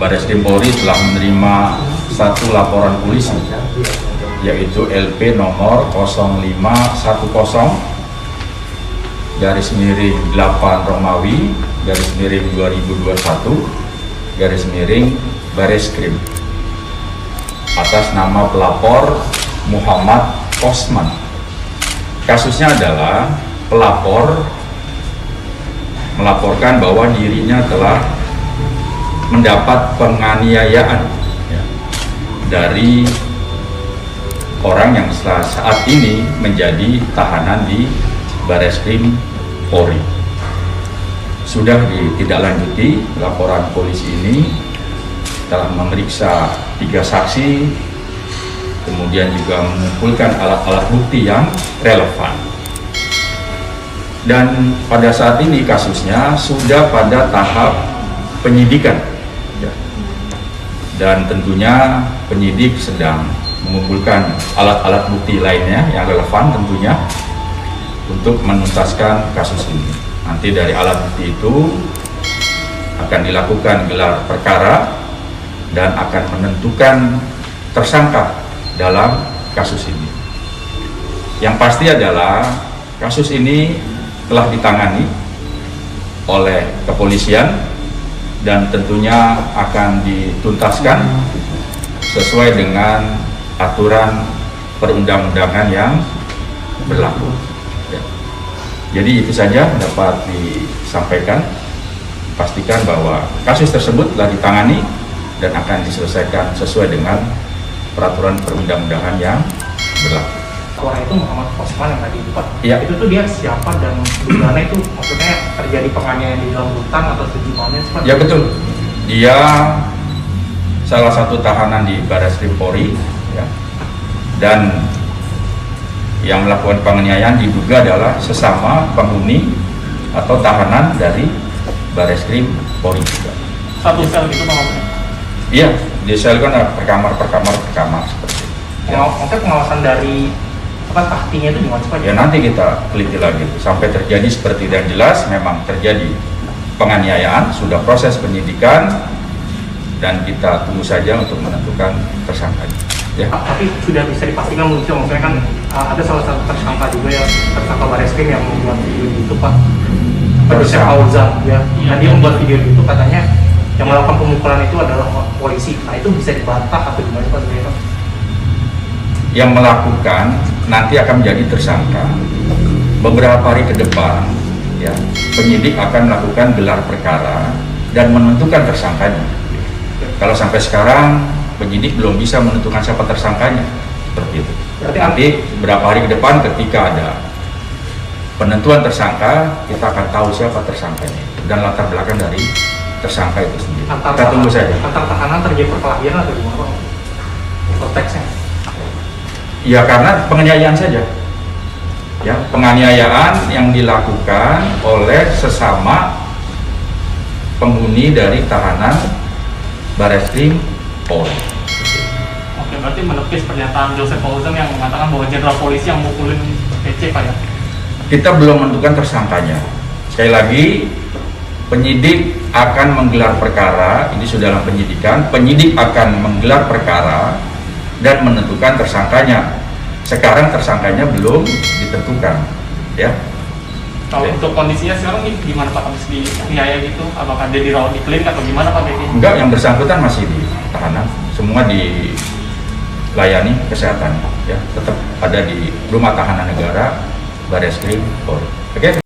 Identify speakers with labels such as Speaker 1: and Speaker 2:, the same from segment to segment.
Speaker 1: Barreskrim Polri telah menerima satu laporan polisi, yaitu LP nomor 0510/8 Romawi /2021 Barreskrim atas nama pelapor Muhammad Kosman. Kasusnya adalah pelapor melaporkan bahwa dirinya telah mendapat penganiayaan dari orang yang saat ini menjadi tahanan di Barreskrim Polri. Sudah ditindaklanjuti laporan polisi ini, telah memeriksa 3 saksi, kemudian juga mengumpulkan alat-alat bukti yang relevan. Dan pada saat ini kasusnya sudah pada tahap penyidikan. Dan tentunya penyidik sedang mengumpulkan alat-alat bukti lainnya yang relevan tentunya untuk menuntaskan kasus ini. Nanti dari alat bukti itu akan dilakukan gelar perkara dan akan menentukan tersangka dalam kasus ini. Yang pasti adalah kasus ini telah ditangani oleh kepolisian dan tentunya akan dituntaskan sesuai dengan aturan perundang-undangan yang berlaku. Jadi itu saja dapat disampaikan. Pastikan bahwa kasus tersebut telah ditangani dan akan diselesaikan sesuai dengan peraturan perundang-undangan yang berlaku.
Speaker 2: Orang itu Muhammad Kosman yang tadi itu Pak,
Speaker 1: ya.
Speaker 2: Itu tuh dia siapa dan bagaimana itu maksudnya terjadi penganiayaan di dalam hutan atau sejumannya seperti
Speaker 1: ya betul, dia salah satu tahanan di Barreskrim Polri ya. Dan yang melakukan penganiayaan diduga adalah sesama penghuni atau tahanan dari Barreskrim Polri juga.
Speaker 2: Satu sel gitu Pak?
Speaker 1: Iya, di sel kan ada perkamar seperti itu.
Speaker 2: Maksudnya pengawasan dari tahtinya itu gimana Pak?
Speaker 1: Ya nanti kita teliti lagi sampai terjadi seperti yang jelas memang terjadi penganiayaan, sudah proses penyidikan dan kita tunggu saja untuk menentukan tersangkanya. Ya.
Speaker 2: Tapi sudah bisa dipastikan muncul, maksudnya kan ada salah satu tersangka juga ya, tersangka Barreskrim yang membuat video itu Pak. Tersangka Fauzan ya. Nah dia membuat video itu katanya yang melakukan pemukulan itu adalah polisi. Nah itu bisa dibantah atau gimana Pak?
Speaker 1: Yang melakukan nanti akan menjadi tersangka. Beberapa hari ke depan ya, penyidik akan melakukan gelar perkara dan menentukan tersangkanya. Kalau sampai sekarang penyidik belum bisa menentukan siapa tersangkanya, seperti itu. Berarti nanti beberapa hari ke depan ketika ada penentuan tersangka, kita akan tahu siapa tersangkanya dan latar belakang dari tersangka itu sendiri. Kita tunggu saja.
Speaker 2: Antar tahanan terjadi perkelahian atau gimana Pak? Konteksnya?
Speaker 1: Ya karena penganiayaan saja. Ya, penganiayaan yang dilakukan oleh sesama penghuni dari tahanan Barreskrim Polri.
Speaker 2: Oke, berarti menepis pernyataan Joseph Fauzan yang mengatakan bahwa jenderal polisi yang mukulin PC Pak ya?
Speaker 1: Kita belum menentukan tersangkanya. Sekali lagi, penyidik akan menggelar perkara, ini sudah dalam penyidikan, penyidik akan menggelar perkara dan menentukan tersangkanya. Sekarang tersangkanya belum ditentukan, ya.
Speaker 2: Kalau untuk kondisinya sekarang ini gimana Pak? Habis dianiaya gitu, apakah dia dirawat di klinik atau gimana Pak?
Speaker 1: Enggak, yang bersangkutan masih di tahanan, semua dilayani kesehatan, ya. Tetap ada di rumah tahanan negara Barreskrim Polri. Oke.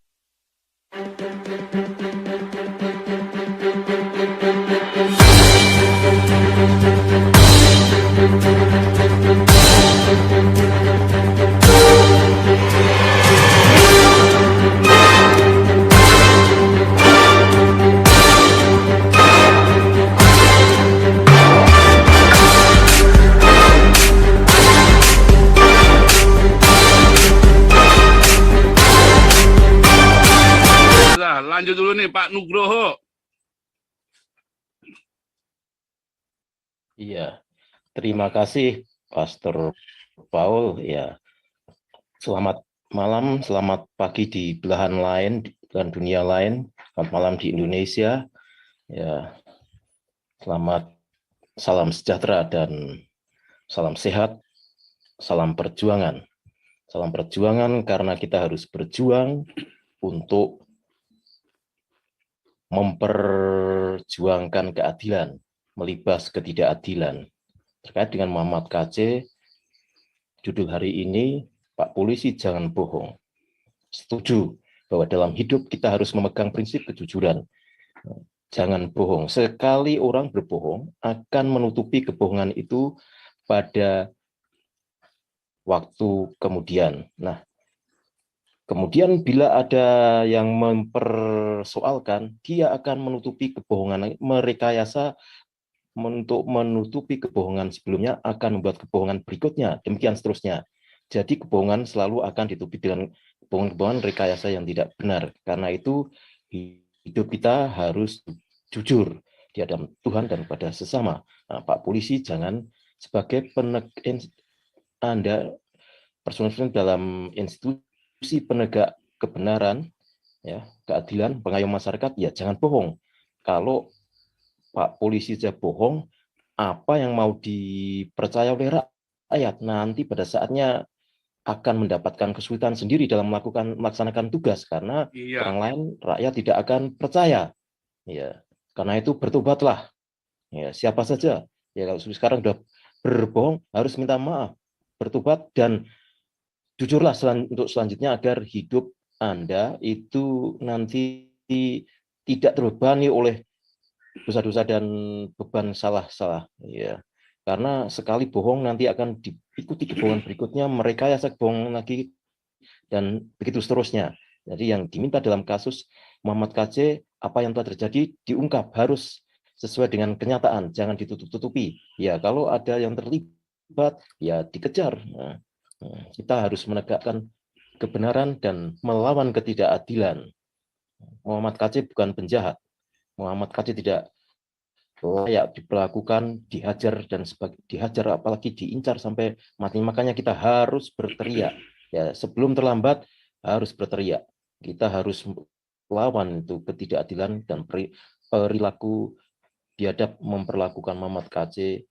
Speaker 3: Lanjut dulu nih Pak Nugroho.
Speaker 4: Iya, terima kasih Pastor Paul. Ya, selamat malam, selamat pagi di belahan lain, belahan dunia lain, selamat malam di Indonesia. Ya, Selamat salam sejahtera dan salam sehat, salam perjuangan. Salam perjuangan karena kita harus berjuang untuk memperjuangkan keadilan, melibas ketidakadilan. Terkait dengan Muhammad KC, judul hari ini, Pak Polisi jangan bohong. Setuju bahwa dalam hidup kita harus memegang prinsip kejujuran. Jangan bohong. Sekali orang berbohong, akan menutupi kebohongan itu pada waktu kemudian. Nah, kemudian bila ada yang mempersoalkan, dia akan menutupi kebohongan, merekayasa untuk menutupi kebohongan sebelumnya, akan membuat kebohongan berikutnya, demikian seterusnya. Jadi kebohongan selalu akan ditutupi dengan kebohongan rekayasa yang tidak benar. Karena itu hidup kita harus jujur di hadapan Tuhan dan pada sesama. Nah, Pak Polisi jangan sebagai Anda personil dalam institusi penegak kebenaran, ya, keadilan, pengayom masyarakat, ya jangan bohong. Kalau Pak Polisi saja bohong, apa yang mau dipercaya oleh rakyat nanti pada saatnya akan mendapatkan kesulitan sendiri dalam melaksanakan tugas karena orang lain, rakyat tidak akan percaya. Ya, karena itu bertobatlah. Ya, siapa saja. Ya, kalau sekarang sudah berbohong harus minta maaf, bertobat dan jujurlah untuk selanjutnya agar hidup Anda itu nanti tidak terbebani oleh dosa-dosa dan beban salah-salah. Ya. Karena sekali bohong nanti akan diikuti kebohongan berikutnya, merekayasa kebohongan lagi, dan begitu seterusnya. Jadi yang diminta dalam kasus Muhammad KC, apa yang telah terjadi diungkap, harus sesuai dengan kenyataan, jangan ditutup-tutupi. Ya, kalau ada yang terlibat, ya dikejar. Nah, kita harus menegakkan kebenaran dan melawan ketidakadilan. Muhammad KC bukan penjahat. Muhammad KC tidak layak diperlakukan, dihajar dan dihajar, apalagi diincar sampai mati. Makanya kita harus berteriak. Ya, sebelum terlambat harus berteriak. Kita harus lawan itu ketidakadilan dan perilaku biadab memperlakukan Muhammad KC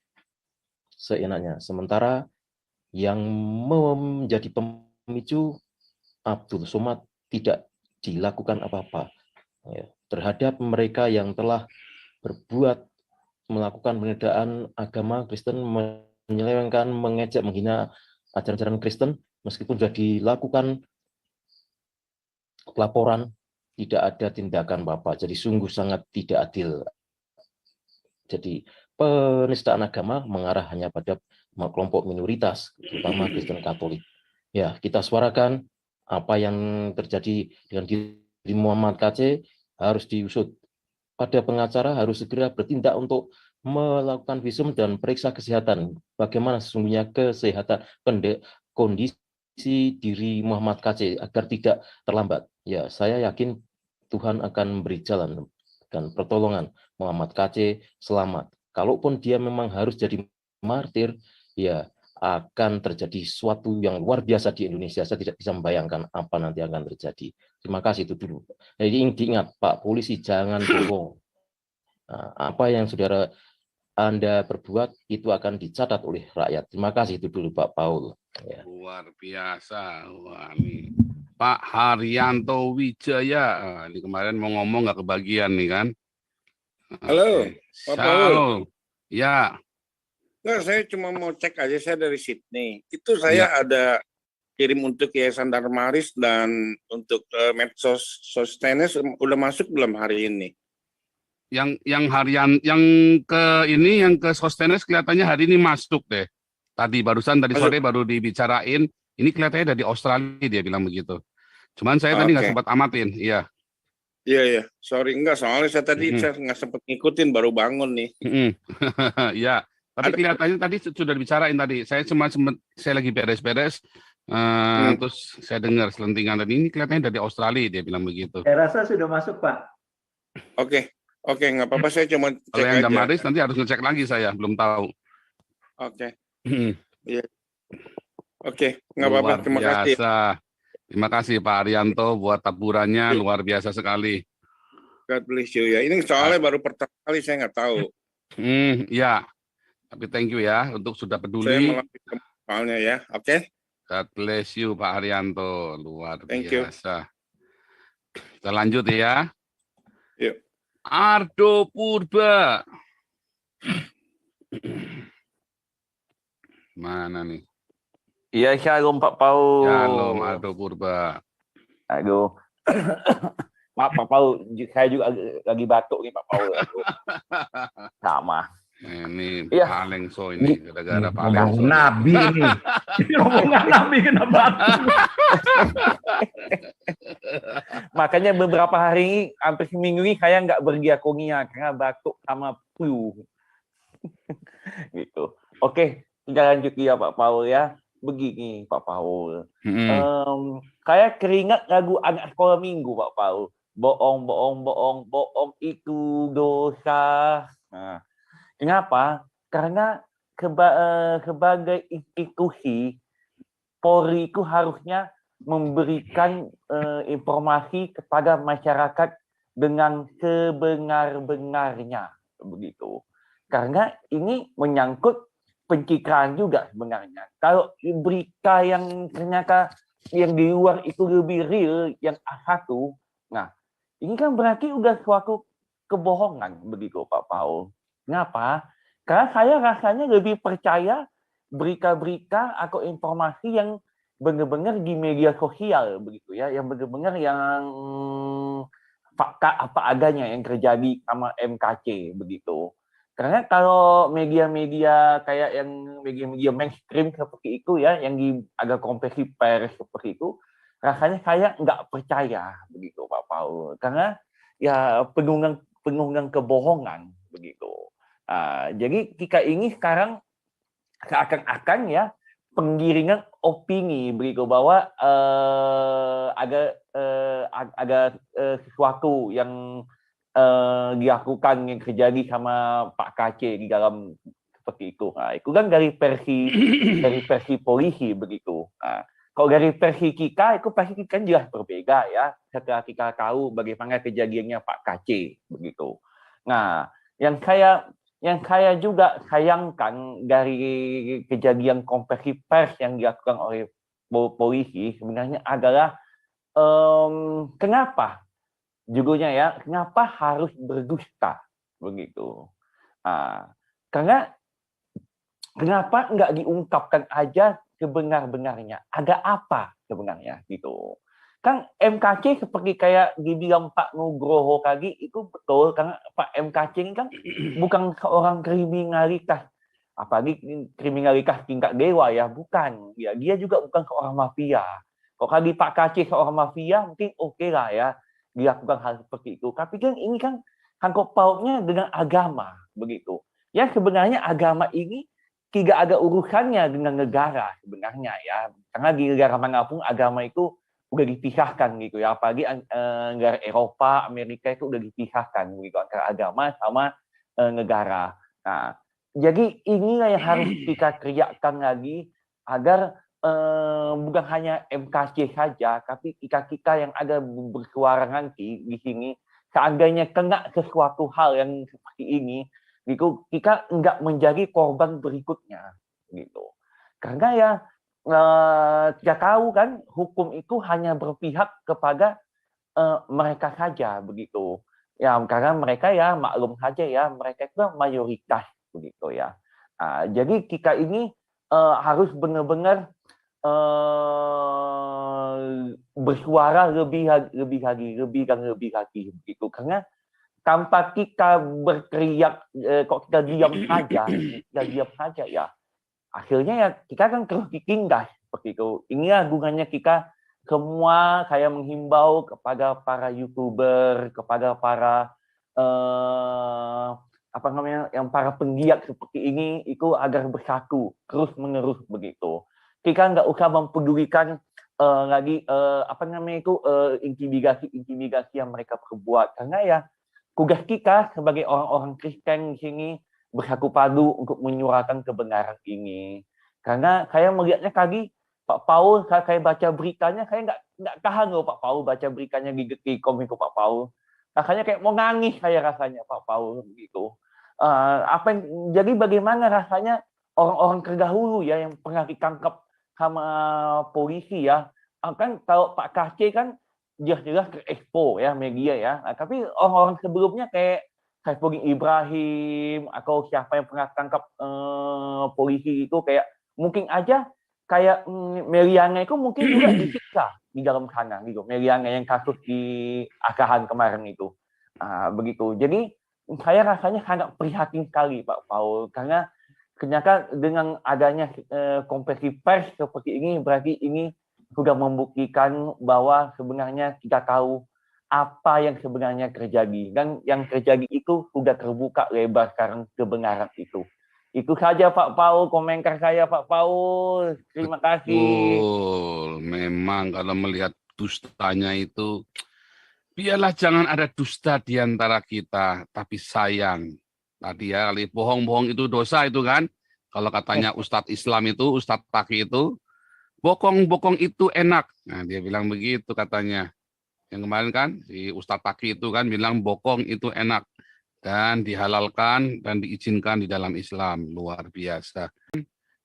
Speaker 4: seenaknya. Sementara yang menjadi pemicu Abdul Somad tidak dilakukan apa-apa ya, terhadap mereka yang telah berbuat melakukan penodaan agama Kristen, menyelewengkan, mengejek, menghina ajaran-ajaran Kristen, meskipun sudah dilakukan laporan, tidak ada tindakan apa-apa. Jadi sungguh sangat tidak adil. Jadi penistaan agama mengarah hanya pada kelompok minoritas, terutama Kristen Katolik. Ya, kita suarakan apa yang terjadi dengan diri Muhammad KC harus diusut. Pada pengacara harus segera bertindak untuk melakukan visum dan periksa kesehatan. Bagaimana sesungguhnya kesehatan kondisi diri Muhammad KC agar tidak terlambat. Ya, saya yakin Tuhan akan memberi jalan dan pertolongan Muhammad KC selamat. Kalaupun dia memang harus jadi martir, ya akan terjadi sesuatu yang luar biasa di Indonesia. Saya tidak bisa membayangkan apa nanti akan terjadi. Terima kasih, itu dulu. Jadi diingat, Pak Polisi jangan bohong. Nah, apa yang saudara Anda perbuat itu akan dicatat oleh rakyat. Terima kasih, itu dulu Pak Paul. Ya.
Speaker 3: Luar biasa. Wah, ini Pak Haryanto Wijaya. Ini kemarin mau ngomong nggak kebagian nih kan.
Speaker 5: Halo, Pak Paul.
Speaker 3: Halo. Ya.
Speaker 5: Enggak, saya cuma mau cek aja, saya dari Sydney. Itu saya ada kirim untuk Yayasan Darmaris dan untuk Medsos Sostenes udah masuk belum hari ini?
Speaker 3: Yang harian yang ke Sostenes kelihatannya hari ini masuk deh. Tadi sore baru dibicarain. Ini kelihatannya dari Australia, dia bilang begitu. Cuman saya tadi nggak sempat amatin, iya.
Speaker 5: Iya, sorry enggak, soalnya saya tadi saya nggak sempat ngikutin, baru bangun nih.
Speaker 3: Iya. Tapi kelihatannya tadi sudah dibicarain tadi. Saya saya lagi beres-beres, terus saya dengar selentingan tadi, ini kelihatannya dari Australia, dia bilang begitu.
Speaker 6: Saya rasa sudah masuk, Pak.
Speaker 5: Oke, nggak apa-apa, saya cuma cek
Speaker 3: kalau yang
Speaker 5: aja.
Speaker 3: Damaris nanti harus ngecek lagi, saya belum tahu.
Speaker 5: Oke. Iya. Oke, nggak apa-apa, terima kasih.
Speaker 3: Terima kasih Pak Haryanto buat taburannya, luar biasa sekali.
Speaker 5: God bless you ya. Ini soalnya baru pertama kali, saya nggak tahu.
Speaker 3: Ya. Tapi thank you ya untuk sudah
Speaker 5: Saya
Speaker 3: peduli.
Speaker 5: melakukan soalnya ya. Oke.
Speaker 3: God bless you Pak Haryanto, luar
Speaker 5: Thank you.
Speaker 3: biasa. Kita lanjut ya.
Speaker 5: Yuk.
Speaker 3: Ardo Purba. Mana nih?
Speaker 6: Iya, Shalom Pak Paul.
Speaker 3: Shalom Ardo Purba.
Speaker 6: Aduh. Maaf Pak Paul, saya juga lagi batuk nih Pak Paul. Aduh. Sama.
Speaker 3: Ini
Speaker 6: Iya.
Speaker 3: Pak Lengso ini, gara-gara Pak
Speaker 7: Ngomong
Speaker 3: Lengso.
Speaker 7: Nabi ini. Rombongan Nabi kena batu.
Speaker 6: Makanya beberapa hari ini, hampir seminggu ini saya nggak berdiakonia karena batuk sama flu. Gitu. Oke, kita lanjut ya Pak Paul ya. Begini Pak Paul. Saya keringat lagu anak sekolah minggu Pak Paul. Bohong, bohong, bohong, bohong itu dosa. Nah, kenapa? Karena sebagai institusi, Polri itu harusnya memberikan informasi kepada masyarakat dengan sebenar-benarnya, begitu. Karena ini menyangkut pencitraan juga sebenarnya. Kalau berita yang ternyata yang di luar itu lebih real, yang A1, nah ini kan berarti udah suatu kebohongan, begitu Pak Paul. Kenapa? Karena saya rasanya lebih percaya berita-berita atau informasi yang benar-benar di media sosial, begitu ya, yang benar-benar yang fakta apa adanya yang terjadi sama MKC, begitu. Karena kalau media-media kayak yang media-media mainstream seperti itu ya, yang agak konversi pers seperti itu, rasanya saya nggak percaya begitu Pak Paul. Karena ya penuh kebohongan begitu. Jadi kita ini sekarang seakan-akan ya penggiringan opini begitu bahwa ada sesuatu yang dilakukan yang terjadi sama Pak KC di dalam seperti itu. Nah, itu kan dari versi polisi begitu. Nah, kalau dari versi kita itu pasti kan jelas berbeda ya. Setelah kita tahu bagaimana kejadiannya Pak KC begitu. Nah, yang saya juga sayangkan dari kejadian konversi pers yang dilakukan oleh polisi sebenarnya adalah kenapa? Judulnya ya, kenapa harus berdusta begitu? Karena kenapa nggak diungkapkan aja sebenar-benarnya? Ada apa sebenarnya gitu? Kan MKC seperti kayak dibilang Pak Nugroho tadi itu betul, karena Pak MKC ini kan bukan seorang kriminalitas, apalagi kriminalitas tingkat dewa ya, bukan. Ya, dia juga bukan seorang mafia. Kalau tadi Pak KC seorang mafia mungkin oke lah ya, dilakukan hal seperti itu. Tapi kan ini kan sangkut pautnya dengan agama begitu. Ya sebenarnya agama ini tidak ada urusannya dengan negara sebenarnya ya. Karena di negara manapun agama itu udah dipisahkan gitu ya. Apalagi negara Eropa, Amerika itu udah dipisahkan begitu antara agama sama negara. Nah, jadi inilah yang harus kita teriakkan lagi agar bukan hanya MKC saja, tapi kita yang ada bersuara nanti di sini, seandainya kena sesuatu hal yang seperti ini, gitu, kita nggak menjadi korban berikutnya, gitu. Karena ya kita tahu kan, hukum itu hanya berpihak kepada mereka saja, begitu. Ya, karena mereka ya maklum saja ya, mereka itu mayoritas, begitu ya. Jadi kita ini harus benar-benar bersuara lebih lagi begitu, karena tanpa kita berteriak kok kita diam saja ya akhirnya ya kita kan terus ditindas seperti itu. Inilah gunanya kita semua, saya menghimbau kepada para YouTuber, kepada para para penggiat seperti ini itu agar bersatu terus menerus begitu. Kita nggak usah mempedulikan lagi intimidasi yang mereka perbuat, karena ya tugas kita sebagai orang-orang Kristen di sini bersatu padu untuk menyuarakan kebenaran ini. Karena saya melihatnya tadi Pak Paul, saya baca beritanya, saya nggak tahan loh Pak Paul baca beritanya di komiko Pak Paul. Rasanya kayak mau nangis saya rasanya Pak Paul gitu. Jadi bagaimana rasanya orang-orang terdahulu ya yang pernah ditangkap sama polisi ya, kan kalau Pak KC kan jelas-jelas terekspos ya media ya. Tapi orang-orang sebelumnya kayak Saifullah Ibrahim atau siapa yang pernah tangkap polisi itu kayak mungkin aja kayak Meriana itu mungkin juga disiksa di dalam sana gitu. Meriana yang kasus di Akahan kemarin itu. Begitu. Jadi saya rasanya sangat prihatin sekali Pak Paul karena ternyata dengan adanya konversi pers seperti ini berarti ini sudah membuktikan bahwa sebenarnya kita tahu apa yang sebenarnya terjadi dan yang terjadi itu sudah terbuka lebar sekarang kebenaran itu. Itu saja Pak Paul, komentar saya Pak Paul. Terima kasih.
Speaker 3: Betul. Memang kalau melihat dustanya itu, biarlah jangan ada dusta di antara kita, tapi sayang. Tadi ya, kali bohong-bohong itu dosa itu kan. Kalau katanya Ustadz Islam itu, Ustadz Taki itu, bokong-bokong itu enak. Nah, dia bilang begitu katanya. Yang kemarin kan, si Ustadz Taki itu kan bilang bokong itu enak. Dan dihalalkan dan diizinkan di dalam Islam. Luar biasa.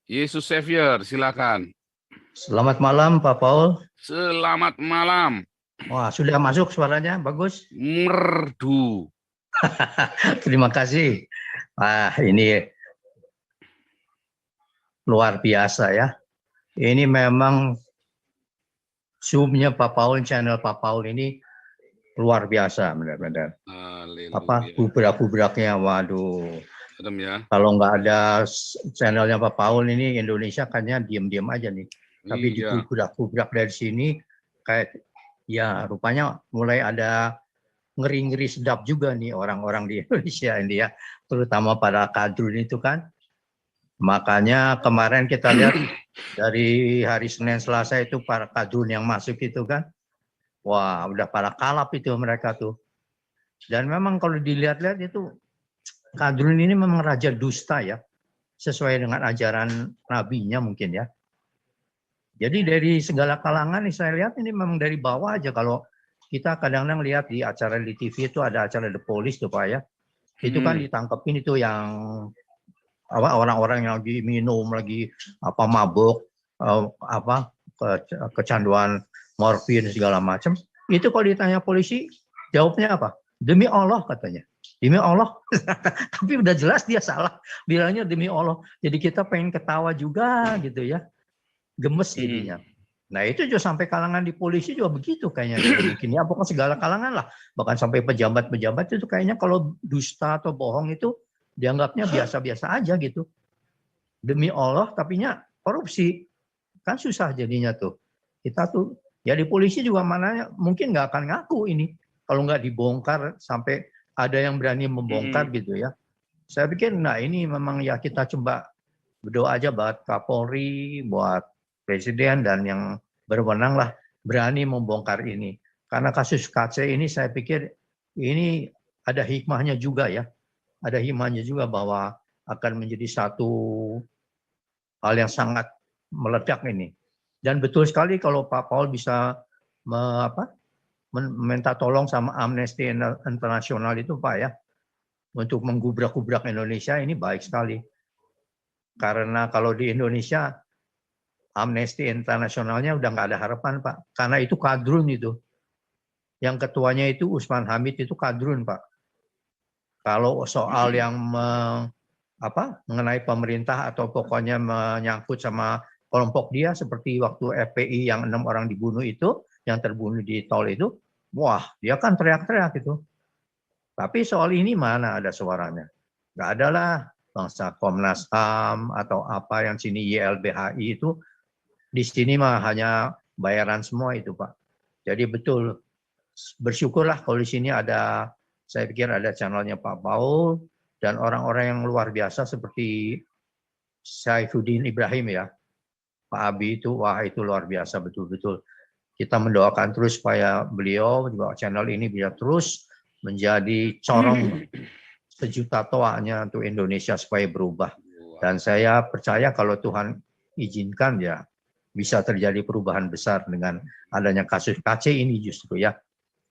Speaker 3: Yesus Savior, silakan.
Speaker 7: Selamat malam Pak Paul.
Speaker 3: Selamat malam.
Speaker 7: Wah, sudah masuk suaranya, bagus.
Speaker 3: Merdu.
Speaker 7: Terima kasih. Ini luar biasa ya. Ini memang Zoom-nya Pak Paul, channel Pak Paul ini luar biasa benar-benar. Gubrak-gubraknya, waduh.
Speaker 3: Serem ya.
Speaker 7: Kalau nggak ada channelnya Pak Paul ini Indonesia kayaknya diam-diam aja nih. Tapi digubrak-gubrak dari sini kayak ya rupanya mulai ada ngeri-ngeri sedap juga nih orang-orang di Indonesia ini ya, terutama para kadrun itu kan. Makanya kemarin kita lihat dari hari Senin Selasa itu para kadrun yang masuk itu kan, wah udah para kalap itu mereka tuh. Dan memang kalau dilihat-lihat itu kadrun ini memang raja dusta ya, sesuai dengan ajaran nabinya mungkin ya. Jadi dari segala kalangan nih saya lihat ini memang dari bawah aja. Kalau kita kadang-kadang lihat di acara di TV itu ada acara The Police tuh Pak ya. Itu kan ditangkepin itu yang orang-orang yang lagi minum, lagi mabuk, kecanduan morfin segala macam. Itu kalau ditanya polisi jawabnya apa? Demi Allah katanya. Demi Allah. Tapi udah jelas dia salah. Bilangnya demi Allah. Jadi kita pengen ketawa juga gitu ya. Gemes jadinya. Nah itu juga sampai kalangan di polisi juga begitu kayaknya. Bikin ya pokoknya segala kalangan lah. Bahkan sampai pejabat-pejabat itu kayaknya kalau dusta atau bohong itu dianggapnya biasa-biasa aja gitu. Demi Allah tapinya korupsi. Kan susah jadinya tuh. Kita tuh ya di polisi juga mananya mungkin nggak akan ngaku ini. Kalau nggak dibongkar sampai ada yang berani membongkar gitu ya. Saya pikir nah ini memang ya kita coba berdoa aja buat Kapolri, buat Presiden dan yang berwenang lah berani membongkar ini. Karena kasus KC ini saya pikir ini ada hikmahnya juga ya. Ada hikmahnya juga bahwa akan menjadi satu hal yang sangat meledak ini. Dan betul sekali kalau Pak Paul bisa meminta tolong sama Amnesty International itu Pak ya. Untuk menggubrak-gubrak Indonesia ini baik sekali. Karena kalau di Indonesia Amnesty Internationalnya udah nggak ada harapan Pak, karena itu kadrun itu. Yang ketuanya itu Usman Hamid itu kadrun Pak. Kalau soal yang mengenai pemerintah atau pokoknya menyangkut sama kelompok dia seperti waktu FPI yang 6 orang dibunuh itu, yang terbunuh di tol itu, wah dia kan teriak-teriak itu. Tapi soal ini mana ada suaranya? Nggak ada lah. Bangsa Komnas HAM atau apa yang sini YLBHI itu di sini mah hanya bayaran semua itu Pak. Jadi betul bersyukurlah kalau di sini ada, saya pikir ada channelnya Pak Paul dan orang-orang yang luar biasa seperti Saifuddin Ibrahim ya. Pak Abi itu, wah itu luar biasa betul-betul. Kita mendoakan terus supaya beliau juga channel ini bisa terus menjadi corong sejuta toanya untuk Indonesia supaya berubah. Dan saya percaya kalau Tuhan izinkan ya bisa terjadi perubahan besar dengan adanya kasus KC ini justru ya.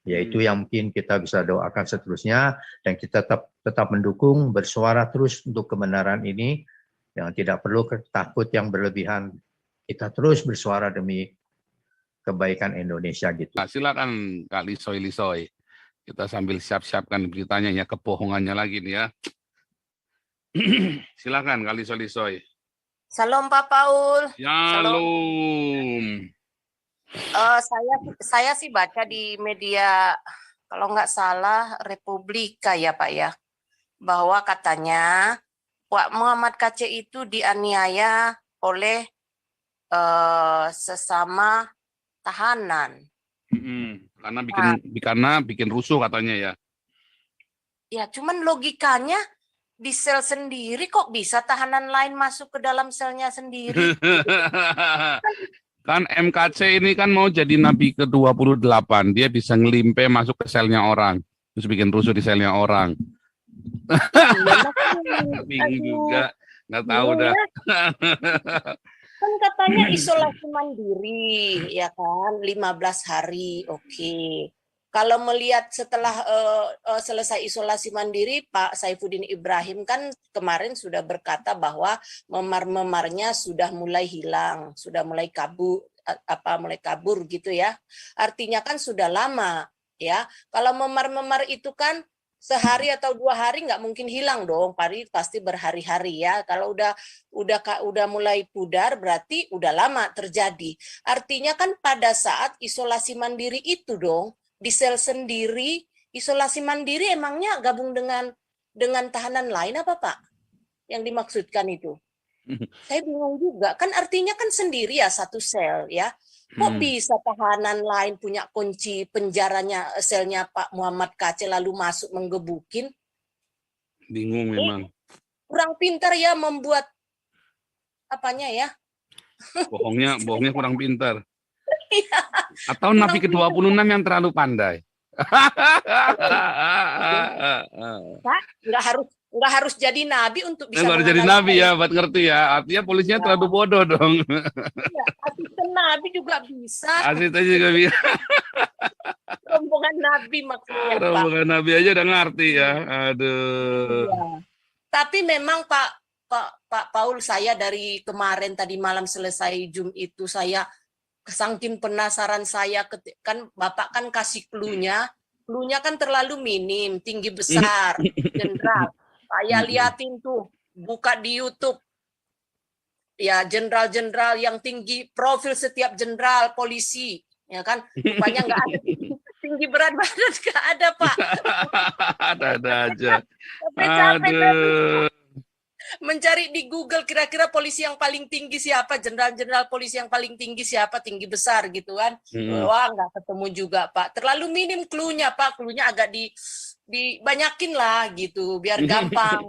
Speaker 7: Yaitu yang mungkin kita bisa doakan seterusnya, dan kita tetap mendukung, bersuara terus untuk kebenaran ini, yang tidak perlu takut yang berlebihan. Kita terus bersuara demi kebaikan Indonesia gitu.
Speaker 3: Nah, silakan Kak Lisoy. Kita sambil siap-siapkan beritanya ya, kebohongannya lagi nih ya. Silakan Kak Lisoy.
Speaker 8: Salam Pak Paul.
Speaker 3: Shalom.
Speaker 8: Saya sih baca di media, kalau nggak salah Republika ya Pak ya, bahwa katanya Pak Muhammad KC itu dianiaya oleh sesama tahanan.
Speaker 3: Karena bikin rusuh katanya ya.
Speaker 8: Ya, cuman logikanya di sel sendiri kok bisa tahanan lain masuk ke dalam selnya sendiri?
Speaker 3: Kan MKC ini kan mau jadi nabi ke-28. Dia bisa ngelimpe masuk ke selnya orang. Terus bikin rusuh di selnya orang. Bingung juga. Nggak tahu dah.
Speaker 8: Kan katanya isolasi mandiri, ya kan, 15 hari, oke. Kalau melihat setelah selesai isolasi mandiri, Pak Saifuddin Ibrahim kan kemarin sudah berkata bahwa memar-memarnya sudah mulai hilang, sudah mulai kabur gitu ya. Artinya kan sudah lama ya. Kalau memar-memar itu kan sehari atau 2 hari nggak mungkin hilang dong, pasti berhari-hari ya. Kalau udah mulai pudar berarti udah lama terjadi. Artinya kan pada saat isolasi mandiri itu dong, di sel sendiri, isolasi mandiri emangnya gabung dengan tahanan lain apa Pak? Yang dimaksudkan itu? Saya bingung juga. Kan artinya kan sendiri ya satu sel ya. Kok bisa tahanan lain punya kunci penjaranya, selnya Pak Muhammad KC lalu masuk menggebukin?
Speaker 3: Bingung memang.
Speaker 8: Kurang pintar ya membuat apanya ya.
Speaker 3: Bohongnya kurang pintar. Atau nabi ke-26 yang terlalu pandai.
Speaker 8: Pak, nggak harus jadi nabi untuk bisa
Speaker 3: Nggak harus jadi nabi ya, buat ngerti ya. Artinya polisinya terlalu bodoh dong.
Speaker 8: Ya, asisten nabi juga bisa.
Speaker 3: Asisten juga bisa.
Speaker 8: Rombongan nabi maksudnya Pak.
Speaker 3: Rombongan nabi aja udah ngerti ya. Aduh.
Speaker 8: Ya. Tapi memang Pak Paul, saya dari kemarin tadi malam selesai Zoom itu saya saking penasaran saya, kan Bapak kan kasih clue-nya kan terlalu minim, tinggi besar, jenderal. Saya liatin tuh, buka di YouTube. Ya, jenderal-jenderal yang tinggi, profil setiap jenderal polisi, ya kan? Rupanya nggak ada tinggi berat badan, nggak ada Pak.
Speaker 3: Ada aja.
Speaker 8: Capek-capek mencari di Google kira-kira polisi yang paling tinggi siapa, jenderal-jenderal polisi yang paling tinggi siapa, tinggi besar gitu kan. Wah, nggak ketemu juga Pak. Terlalu minim clue-nya Pak, clue-nya agak dibanyakin lah gitu biar gampang.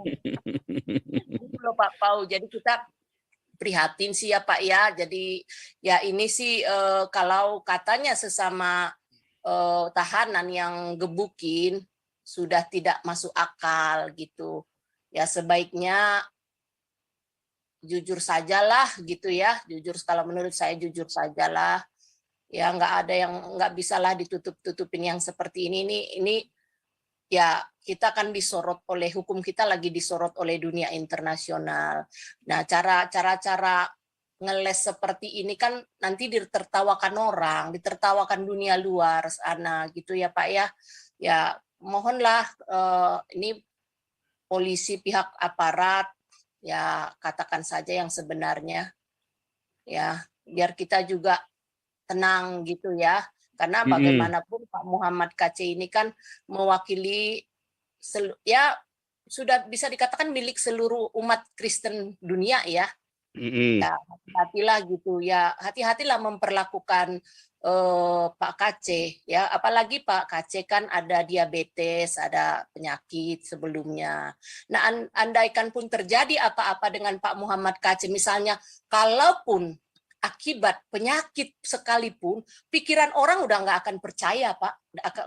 Speaker 8: Gitu loh Pak Pau. Jadi kita prihatin sih ya Pak ya. Jadi ya ini sih kalau katanya sesama tahanan yang gebukin sudah tidak masuk akal gitu. Ya sebaiknya jujur sajalah gitu ya, kalau menurut saya jujur sajalah ya, nggak ada yang nggak bisalah ditutup-tutupin yang seperti ini ya, kita kan disorot oleh hukum, kita lagi disorot oleh dunia internasional. Nah cara ngeles seperti ini kan nanti ditertawakan orang, ditertawakan dunia luar sana gitu ya Pak ya. Ya mohonlah ini polisi, pihak aparat, ya katakan saja yang sebenarnya, ya biar kita juga tenang gitu ya, karena bagaimanapun Pak Muhammad KC ini kan mewakili, ya sudah bisa dikatakan milik seluruh umat Kristen dunia ya. Ya hati-hatilah gitu ya, hati-hatilah memperlakukan Pak KC ya, apalagi Pak KC kan ada diabetes, ada penyakit sebelumnya. Nah andaikan pun terjadi apa-apa dengan Pak Muhammad KC misalnya, kalaupun akibat penyakit sekalipun, pikiran orang udah nggak akan percaya Pak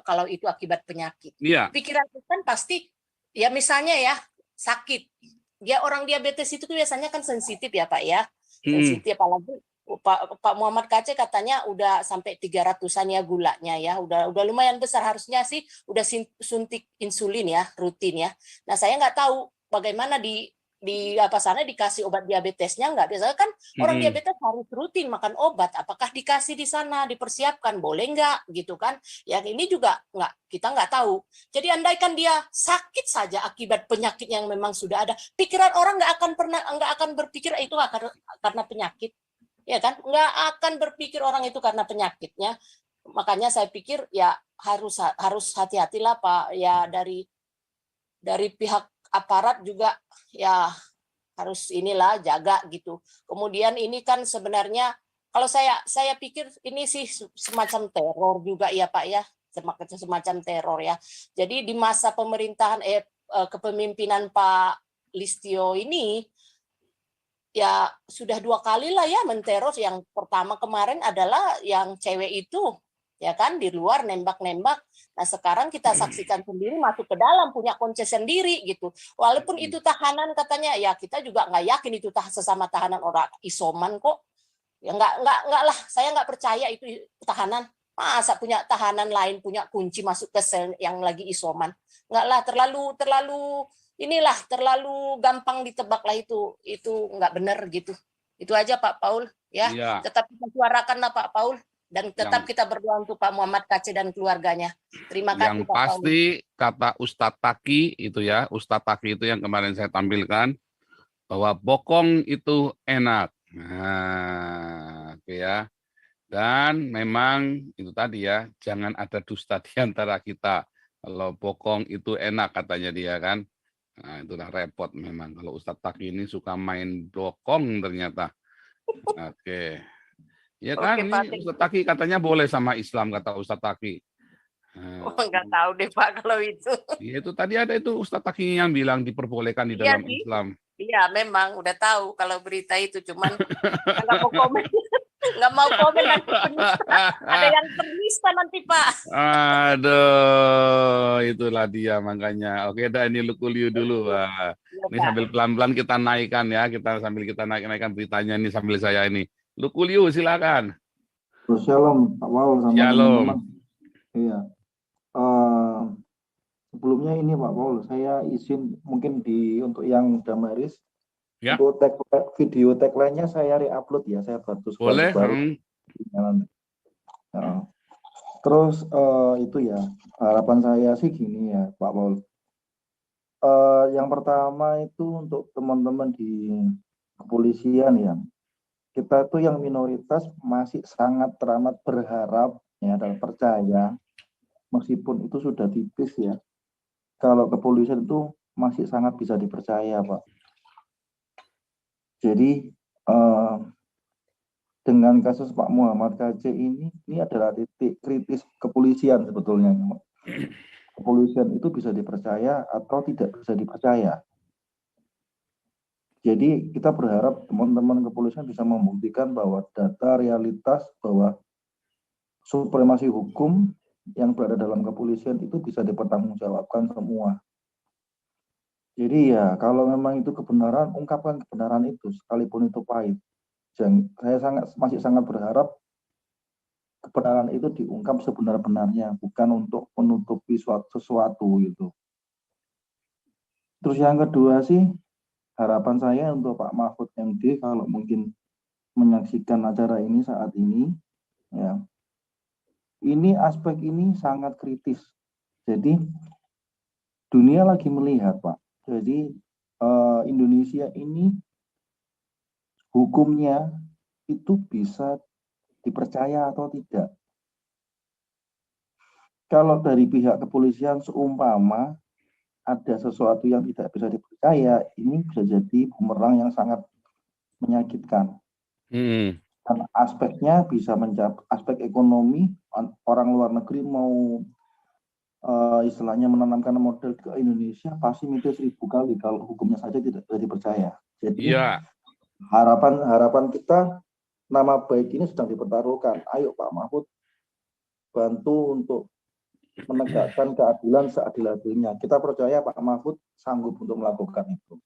Speaker 8: kalau itu akibat penyakit. Pikiran kan pasti ya, misalnya ya sakit, dia orang diabetes itu biasanya kan sensitif ya Pak ya, sensitif, apalagi Pak Muhammad KC katanya udah sampai 300-an ya gulanya ya, udah lumayan besar, harusnya sih udah suntik insulin ya, rutin ya. Nah saya nggak tahu bagaimana di apa sana dikasih obat diabetesnya nggak? Biasanya kan orang diabetes harus rutin makan obat. Apakah dikasih di sana, dipersiapkan, boleh nggak gitu kan? Ya ini juga kita nggak tahu. Jadi andaikan dia sakit saja akibat penyakit yang memang sudah ada, pikiran orang nggak akan berpikir itu karena penyakit, ya kan? Nggak akan berpikir orang itu karena penyakitnya. Makanya saya pikir ya harus hati-hatilah Pak, ya dari pihak aparat juga ya harus inilah jaga gitu. Kemudian ini kan sebenarnya kalau saya pikir ini sih semacam teror juga ya Pak ya, semacam teror ya. Jadi di masa pemerintahan kepemimpinan Pak Listio ini ya sudah 2 kali lah ya menteror. Yang pertama kemarin adalah yang cewek itu ya kan di luar nembak-nembak. Nah sekarang kita saksikan sendiri masuk ke dalam punya kunci sendiri gitu. Walaupun itu tahanan katanya ya kita juga nggak yakin itu sesama tahanan orang isoman kok. Ya nggak lah, saya nggak percaya itu tahanan. Masa punya tahanan lain punya kunci masuk ke sel yang lagi isoman? Nggak lah, terlalu gampang ditebak lah itu nggak benar gitu. Itu aja Pak Paul ya. Tetap kita suarakan lah Pak Paul. Dan tetap kita berdoa untuk Pak Muhammad KC dan keluarganya. Terima kasih
Speaker 3: Yang
Speaker 8: Pak
Speaker 3: pasti kata Ustadz Taki itu ya, Ustadz Taki itu yang kemarin saya tampilkan, bahwa bokong itu enak. Nah, oke ya. Dan memang itu tadi ya, jangan ada dusta di antara kita. Kalau bokong itu enak katanya dia kan. Nah, itulah repot memang. Kalau Ustadz Taki ini suka main bokong ternyata. Oke. Ya kan,
Speaker 8: Oke,
Speaker 3: ini Ustadz Taki katanya boleh sama Islam, kata Ustadz Taki.
Speaker 8: Nggak tahu deh Pak kalau itu.
Speaker 3: Ya, itu tadi ada itu Ustadz Taki yang bilang diperbolehkan di dalam Islam.
Speaker 8: Iya, memang udah tahu kalau berita itu, cuman nggak mau komen. Nggak mau komen nanti penista. Ada yang penista nanti Pak.
Speaker 3: Aduh, itulah dia makanya. Oke, dah ini Lukuliu dulu. Ini sambil pelan-pelan kita naikkan ya, kita naikkan beritanya ini sambil saya ini. Lukuliu, silakan.
Speaker 9: Shalom, Pak Paul sama
Speaker 3: Shalom.
Speaker 9: teman-teman. Iya. Sebelumnya ini Pak Paul, saya izin mungkin untuk yang Damaris,
Speaker 3: ya.
Speaker 9: Untuk video tagline-nya saya re-upload ya, saya bantu.
Speaker 3: Boleh.
Speaker 9: Ya. Terus itu ya, harapan saya sih gini ya Pak Paul. Yang pertama itu untuk teman-teman di kepolisian ya. Kita tuh yang minoritas masih sangat teramat berharap ya dan percaya, meskipun itu sudah tipis ya, kalau kepolisian itu masih sangat bisa dipercaya Pak. Jadi dengan kasus Pak Muhammad KC ini adalah titik kritis kepolisian sebetulnya. Kepolisian itu bisa dipercaya atau tidak bisa dipercaya. Jadi kita berharap teman-teman kepolisian bisa membuktikan bahwa data realitas bahwa supremasi hukum yang berada dalam kepolisian itu bisa dipertanggungjawabkan semua. Jadi ya kalau memang itu kebenaran, ungkapkan kebenaran itu sekalipun itu pahit. Saya masih sangat berharap kebenaran itu diungkap sebenar-benarnya, bukan untuk menutupi sesuatu gitu. Terus yang kedua sih, harapan saya untuk Pak Mahfud MD kalau mungkin menyaksikan acara ini saat ini, ya, ini aspek ini sangat kritis. Jadi dunia lagi melihat Pak. Jadi Indonesia ini hukumnya itu bisa dipercaya atau tidak. Kalau dari pihak kepolisian seumpama ada sesuatu yang tidak bisa dipercaya, ini bisa jadi bumerang yang sangat menyakitkan. Dan aspeknya bisa mencapai aspek ekonomi, orang luar negeri mau istilahnya menanamkan model ke Indonesia pasti mikir 1000 kali kalau hukumnya saja tidak bisa dipercaya. Jadi harapan kita, nama baik ini sedang dipertaruhkan. Ayo Pak Mahfud bantu untuk menegakkan keadilan seadil-adilnya. Kita percaya Pak Mahfud sanggup untuk melakukan itu.